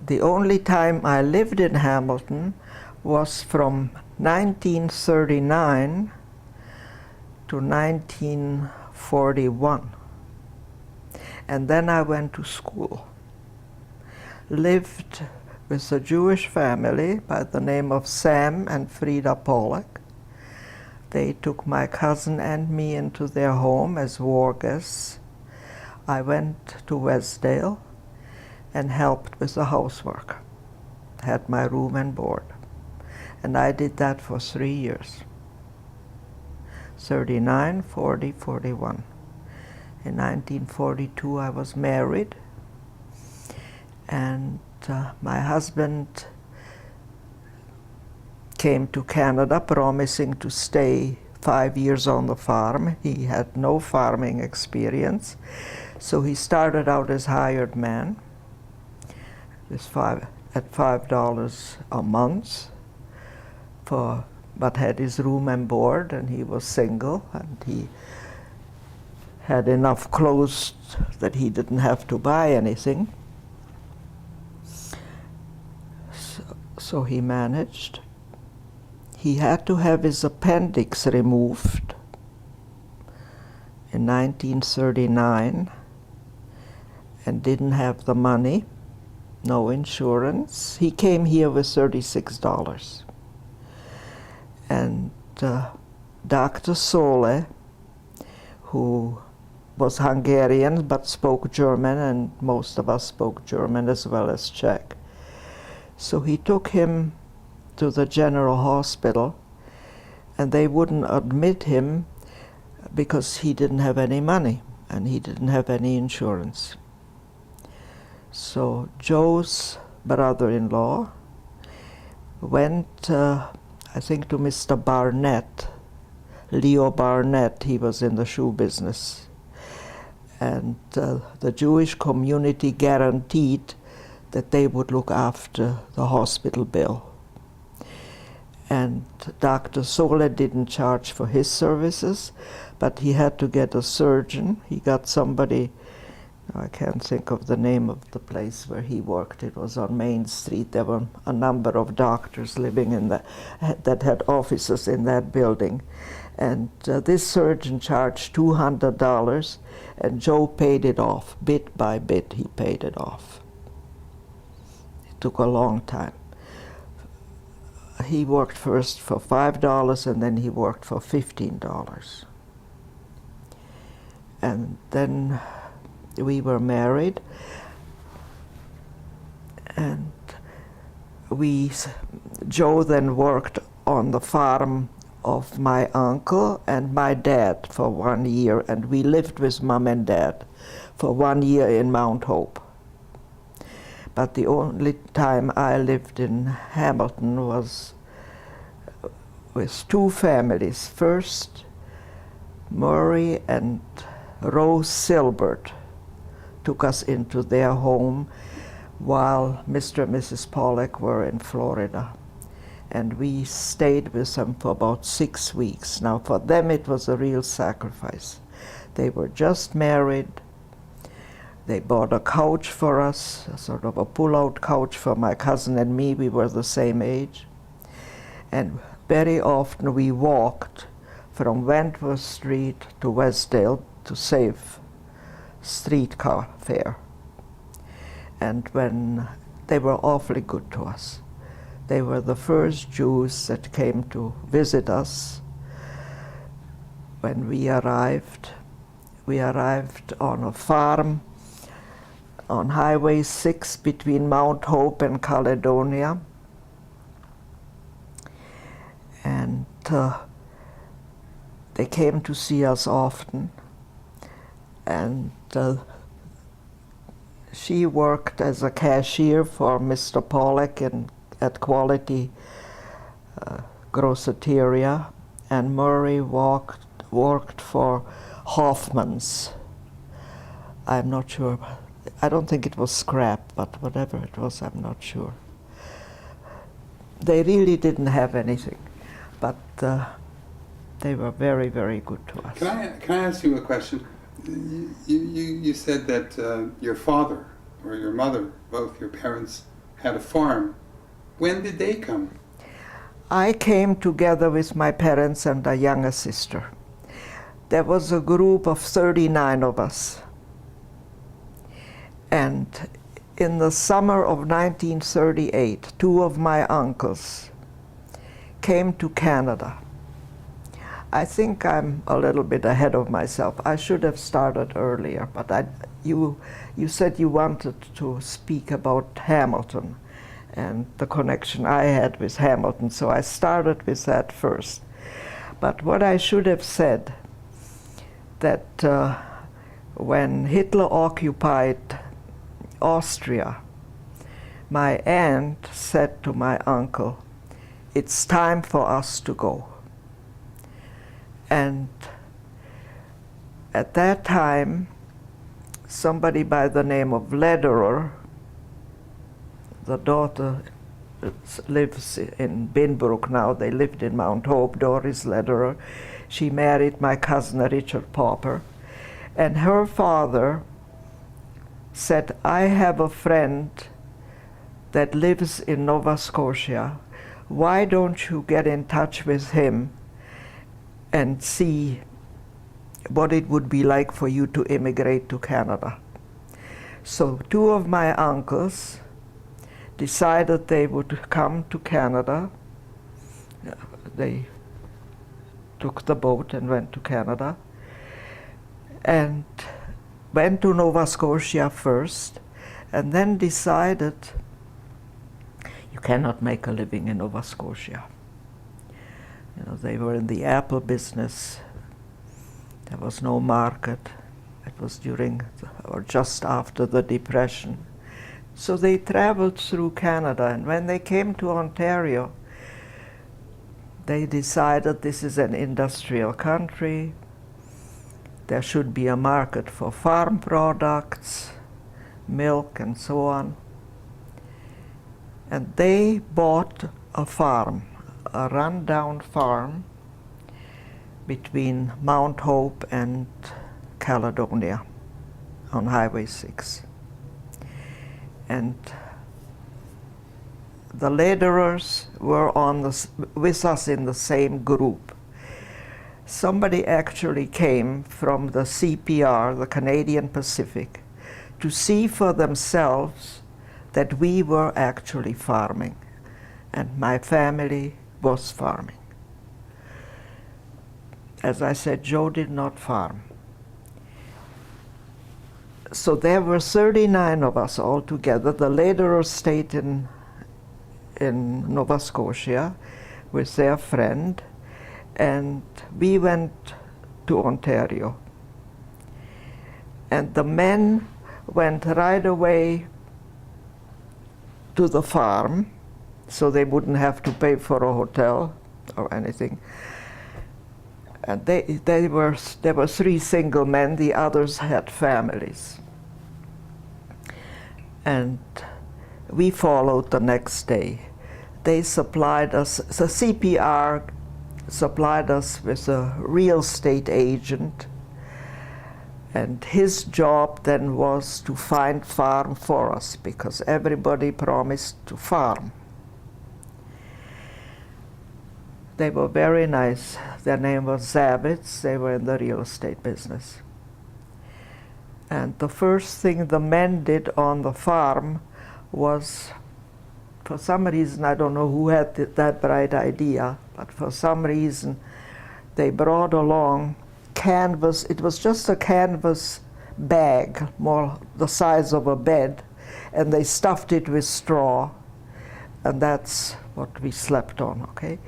The only time I lived in Hamilton was from 1939 to 1941. And then I went to school. Lived with a Jewish family by the name of Sam and Frida Pollack. They took my cousin and me into their home as war guests. I went to Westdale and helped with the housework. Had my room and board. And I did that for 3 years. 39, 40, 41. In 1942 I was married, and my husband came to Canada promising to stay 5 years on the farm. He had no farming experience, so he started out as hired man at $5 a month, but had his room and board, and he was single, and he had enough clothes that he didn't have to buy anything. So he managed. He had to have his appendix removed in 1939 and didn't have the money, no insurance. He came here with $36. And Dr. Sole, who was Hungarian but spoke German, and most of us spoke German as well as Czech. So he took him to the general hospital, and they wouldn't admit him because he didn't have any money and he didn't have any insurance. So Joe's brother-in-law went, I think, to Mr. Barnett, Leo Barnett. He was in the shoe business. And the Jewish community guaranteed that they would look after the hospital bill. And Dr. Sole didn't charge for his services, but he had to get a surgeon. He got somebody, I can't think of the name of the place where he worked. It was on Main Street. There were a number of doctors living in that had offices in that building. And this surgeon charged $200, and Joe paid it off. Bit by bit, he paid it off. It took a long time. He worked first for $5, and then he worked for $15. And then we were married, and Joe then worked on the farm of my uncle and my dad for 1 year, and we lived with Mom and Dad for 1 year in Mount Hope. But the only time I lived in Hamilton was with two families. First, Murray and Rose Silbert took us into their home while Mr. and Mrs. Pollack were in Florida. And we stayed with them for about 6 weeks. Now, for them, it was a real sacrifice. They were just married. They bought a couch for us, a sort of a pull-out couch for my cousin and me. We were the same age. And very often we walked from Wentworth Street to Westdale to save streetcar fare. And when they were awfully good to us. They were the first Jews that came to visit us when we arrived. We arrived on a farm on Highway 6 between Mount Hope and Caledonia. And they came to see us often. And she worked as a cashier for Mr. Pollack at Quality Grosseteria, and Murray worked for Hoffman's. I'm not sure. I don't think it was scrap, but whatever it was, I'm not sure. They really didn't have anything, but they were very, very good to us. Can I ask you a question? You said that your father or your mother, both your parents, had a farm. When did they come? I came together with my parents and a younger sister. There was a group of 39 of us. And in the summer of 1938, two of my uncles came to Canada. I think I'm a little bit ahead of myself. I should have started earlier, but you said you wanted to speak about Hamilton and the connection I had with Hamilton, so I started with that first. But what I should have said, that when Hitler occupied Austria, my aunt said to my uncle, "It's time for us to go." And at that time, somebody by the name of Lederer, the daughter lives in Binbrook now, they lived in Mount Hope, Doris Lederer. She married my cousin Richard Popper. And her father said, "I have a friend that lives in Nova Scotia. Why don't you get in touch with him and see what it would be like for you to immigrate to Canada?" So two of my uncles decided they would come to Canada. They took the boat and went to Canada and went to Nova Scotia first, and then decided you cannot make a living in Nova Scotia. You know, they were in the apple business. There was no market. It was during or just after the Depression. So they traveled through Canada, and when they came to Ontario, they decided this is an industrial country. There should be a market for farm products, milk, and so on. And they bought a farm, a rundown farm between Mount Hope and Caledonia on Highway 6. And the Lederers were with us in the same group. Somebody actually came from the CPR, the Canadian Pacific, to see for themselves that we were actually farming, and my family was farming. As I said, Joe did not farm. So there were 39 of us all together. The Lederers stayed in Nova Scotia with their friend, and we went to Ontario. And the men went right away to the farm, so they wouldn't have to pay for a hotel or anything. And there were 3 single men, the others had families. And we followed the next day. They supplied us, the CPR supplied us with a real estate agent, and his job then was to find farm for us, because everybody promised to farm. They were very nice. Their name was Zavitz. They were in the real estate business. And the first thing the men did on the farm was, for some reason, I don't know who had that bright idea, but for some reason they brought along canvas. It was just a canvas bag, more the size of a bed, and they stuffed it with straw, and that's what we slept on, okay?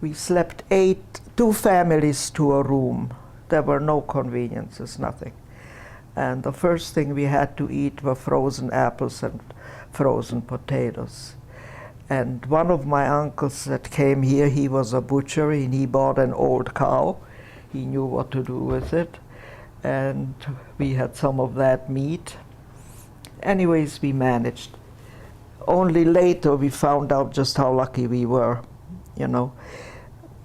We slept 2 families to a room. There were no conveniences, nothing. And the first thing we had to eat were frozen apples and frozen potatoes. And one of my uncles that came here, he was a butcher, and he bought an old cow. He knew what to do with it. And we had some of that meat. Anyways, we managed. Only later we found out just how lucky we were, you know.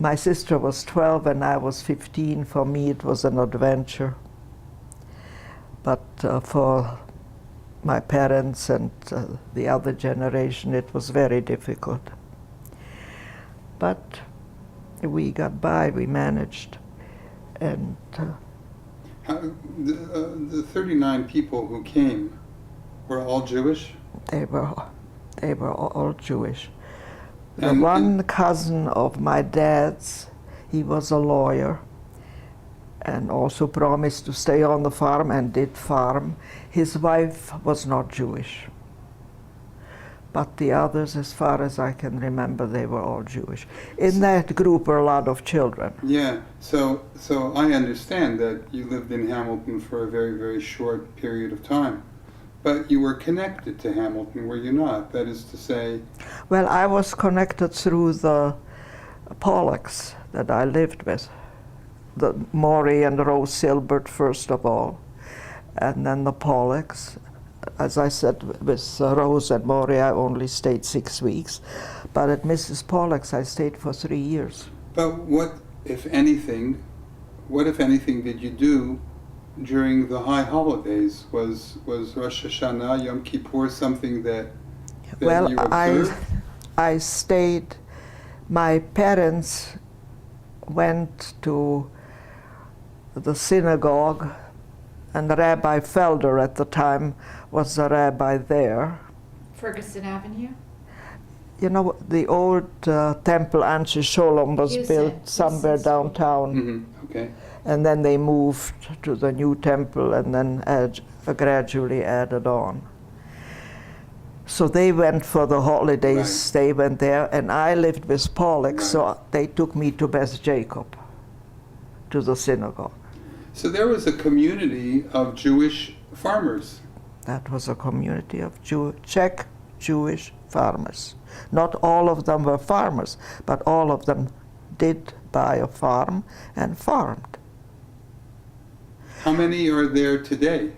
My sister was 12 and I was 15. For me, it was an adventure. But for my parents and the other generation, it was very difficult. But we got by, we managed. And the 39 people who came were all Jewish? they were all Jewish. The And- one cousin of my dad's, he was a lawyer and also promised to stay on the farm and did farm. His wife was not Jewish. But the others, as far as I can remember, they were all Jewish. In that group were a lot of children. Yeah, so I understand that you lived in Hamilton for a very, very short period of time. But you were connected to Hamilton, were you not? That is to say... Well, I was connected through the Pollocks that I lived with. The Maury and Rose Silbert, first of all, and then the Pollocks. As I said, with Rose and Maury, I only stayed 6 weeks. But at Mrs. Pollocks, I stayed for 3 years. But what, if anything, did you do during the high holidays? Was Rosh Hashanah, Yom Kippur something that Well, you observed? I stayed. My parents went to the synagogue, and Rabbi Felder at the time was the rabbi there. Ferguson Avenue? You know, the old temple Anshe Sholom was Houston. built somewhere Houston. downtown, Mm-hmm. Okay. and then they moved to the new temple and then gradually added on. So they went for the holidays, Right. they went there, and I lived with Pollock, so they took me to Beth Jacob, to the synagogue. So there was a community of Jewish farmers. That was a community of Czech Jewish farmers. Not all of them were farmers, but all of them did buy a farm and farmed. How many are there today?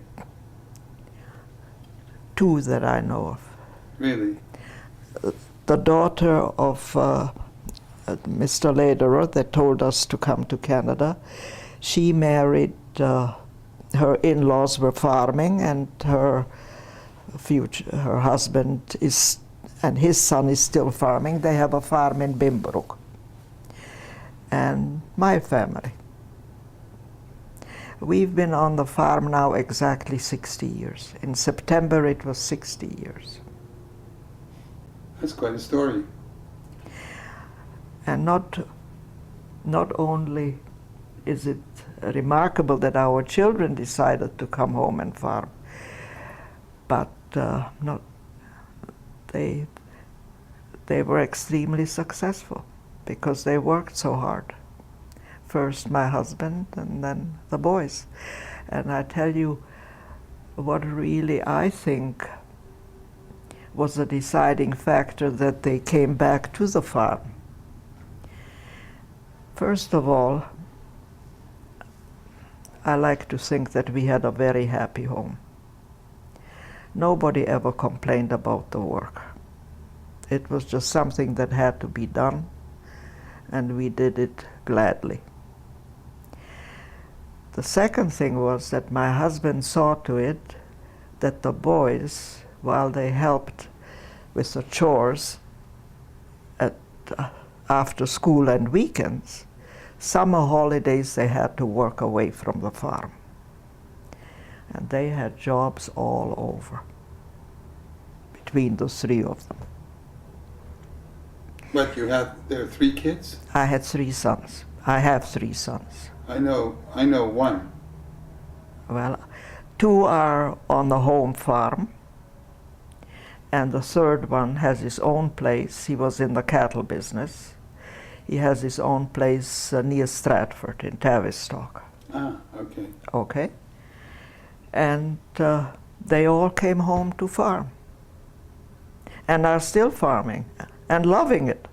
2 that I know of. Really? The daughter of Mr. Lederer that told us to come to Canada, she married, her in-laws were farming, and her husband is, and his son is still farming. They have a farm in Bimbrook. And my family. We've been on the farm now exactly 60 years. In September it was 60 years. That's quite a story. And not only is it remarkable that our children decided to come home and farm, but they were extremely successful because they worked so hard. First my husband and then the boys. And I tell you what really I think was a deciding factor that they came back to the farm. First of all, I like to think that we had a very happy home. Nobody ever complained about the work. It was just something that had to be done, and we did it gladly. The second thing was that my husband saw to it that the boys, while they helped with the chores after school and weekends, summer holidays they had to work away from the farm. And they had jobs all over, between the 3 of them. But there are 3 kids? I had 3 sons. I have 3 sons. I know 1. Well, 2 are on the home farm, and the 3rd one has his own place. He was in the cattle business. He has his own place near Stratford in Tavistock. Ah, okay. Okay? And they all came home to farm and are still farming and loving it.